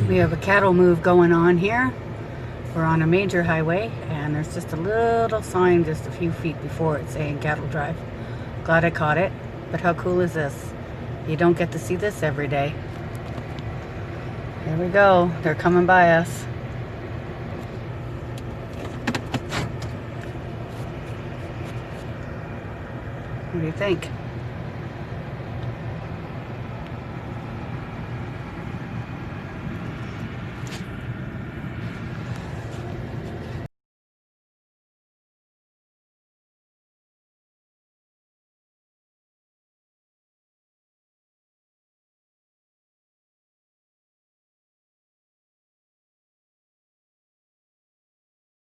We have a cattle move going on here. We're on a major highway, and there's just a little sign just a few feet before it saying cattle drive. Glad I caught it, but how cool is this? You don't get to see this every day. Here we go. They're coming by us. What do you think?